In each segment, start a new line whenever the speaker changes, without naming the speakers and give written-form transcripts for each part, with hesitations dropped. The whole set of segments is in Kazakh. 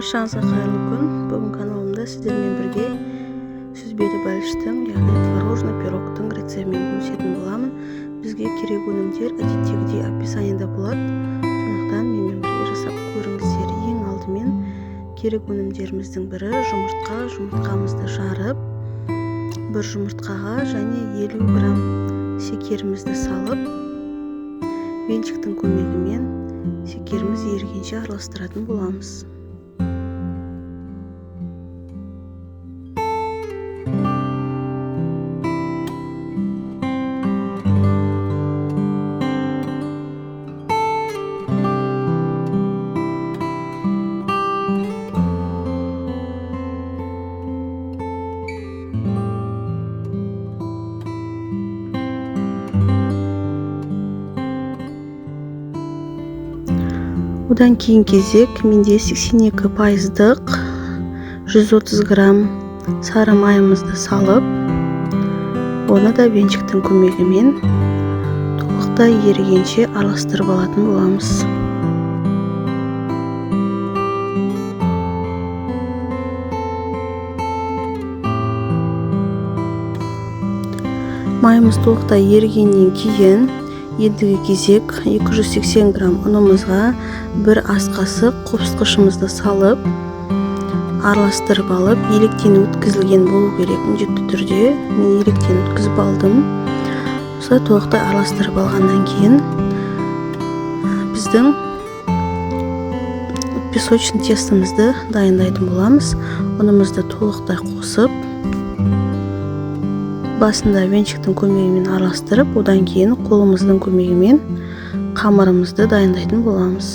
Баршаңызға қайырлы күн. Бүгін каналымда сіздермен бірге сүзбелі бәліштің, яғни творожный пирогтың рецептімен бөлісетін боламын. Бізге керек өнімдер әдеттегідей описаниеда болады. Сондықтан менімен бірге жасап көріңіздер. Ең алдымен керек өнімдеріміздің бірі жұмыртқа. Жұмыртқамызды жарып, бір жұмыртқаға және 50 грамм шекерімізді салып, венчиктің көмегімен шекеріміз ерігенше араластыратын боламыз. Одан кейін кезек менде 82%-дық 130 грамм сары майымызды салып, оны да венчиктің көмегімен толықтай ерігенше араластырып алатын боламыз. Майымыз толықтай ерігеннен кейін ендігі кезек 280 грамм ұнымызға бір ас қасық қопсытқышымызды салып, араластырып алып, електен өткізілген болу керек. Міндетті түрде мен електен өткізіп алдым. Осылай толықтай араластырып алғаннан кейін біздің песочный тестомызды дайындайтын боламыз. Ұнымызды толықтай қосып, басында венчиктің көмегімен араластырып, одан кейін қолымыздың көмегімен қамырымызды дайындайтын боламыз.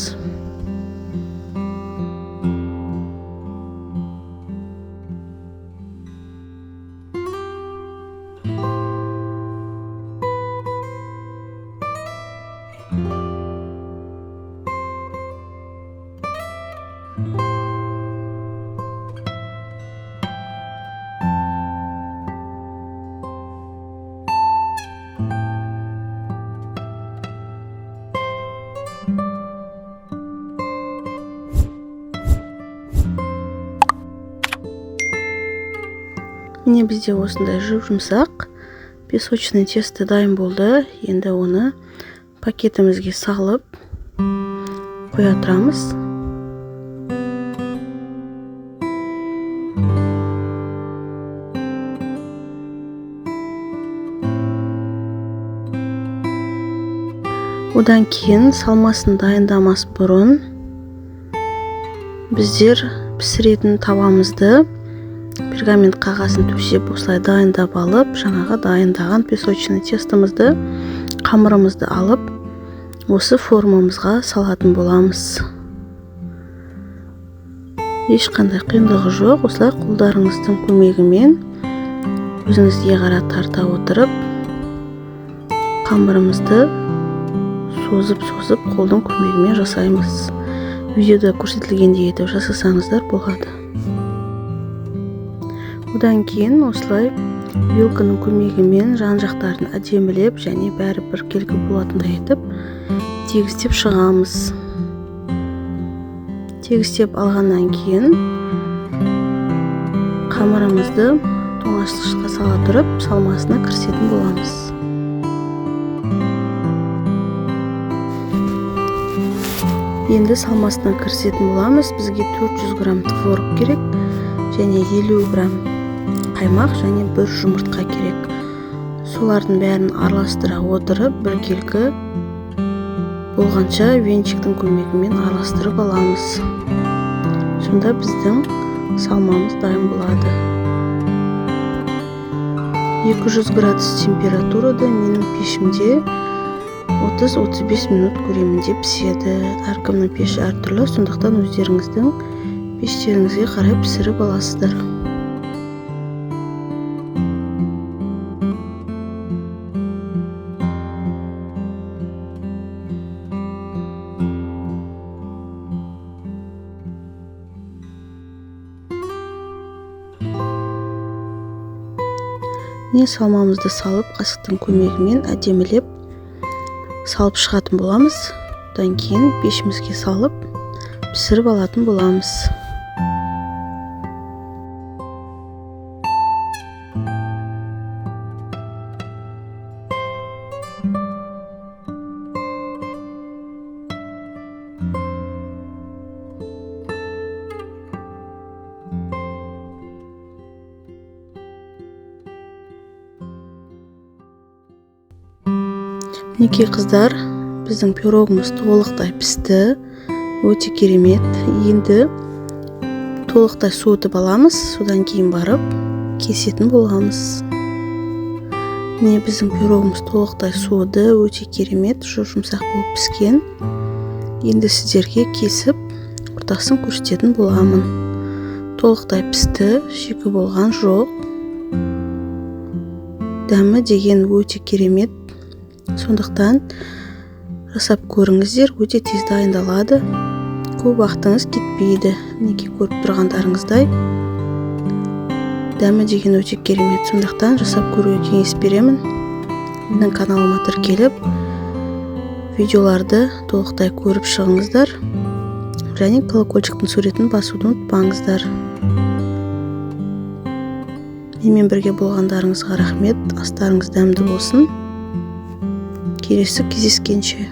Міне бізде осындай жұмсақ песочный тесто дайын болды. Енді оны пакетімізге салып қоя тұрамыз. Одан кейін салмасын дайындамас бұрын біздер пісіретін тавамызды пергамент қағазын төсеп осылай дайындап алып, жаңағы дайындаған песочный тестомызды, қамырымызды алып, осы формамызға салатын боламыз. Ешқандай қиындығы жоқ. Осылай қолдарыңыздың көмегімен өзіңізге қарай тарта отырып, қамырымызды созып қолдың көмегімен жасаймыз. Видеода көрсетілгендей етіп жасасаңыздар болады. Одан кейін осылай вилканың көмегімен жан-жақтарын әдемілеп және бәрі біркелкі болатындай етіп тегістеп шығамыз. Тегістеп алғаннан кейін қамырымызды тоңазытқышқа сала тұрып, салмасына кірісетін боламыз. Енді салмасына кірісетін боламыз. Бізге 400 грамм творог керек және 50 грамм қаймақ және бір жұмыртқа керек. Солардың бәрін араластыра отырып, біркелкі болғанша венчиктің көмегімен араластырып аламыз. Сонда біздің салмамыз дайын болады. 200 градус температурада менің пешімде 30-35 минут көлемінде піседі. Әркімнің пеші әртүрлі, сондықтан өздеріңіздің пештеріңізге қарай пісіріп аласыздар. Міне салмамызды салып, қасықтың көмегімен әдемілеп салып шығатын боламыз. Одан кейін пешімізге салып пісіріп алатын боламыз. Мінекей қыздар, біздің пирогымыз толықтай пісті. Өте керемет. Енді толықтай суытып аламыз, содан кейін барып кесетін боламыз. Міне біздің пирогымыз толықтай суыды, өте керемет, жұмсақ болып піскен. Енді сіздерге кесіп ортасын көрсететін боламын. Толықтай пісті, шикі болған жоқ. Дәмі деген өте керемет. Сондықтан жасап көріңіздер, өте тез дайындалады. Көп уақытыңыз кетпейді. Мінекей көріп тұрғандарыңыздай. Дәмі деген өте керемет. Сондықтан жасап көруге кеңес беремін. Менің каналыма тіркеліп, видеоларды толықтай көріп шығыңыздар. Және колокольчиктің суретін басуды ұмытпаңыздар. Менімен бірге болғандарыңызға рахмет. Астарыңыз дәмді болсын. Келесі кездескенше.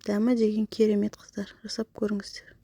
Дәмі деген керемет қыздар. Жасап көріңіздер.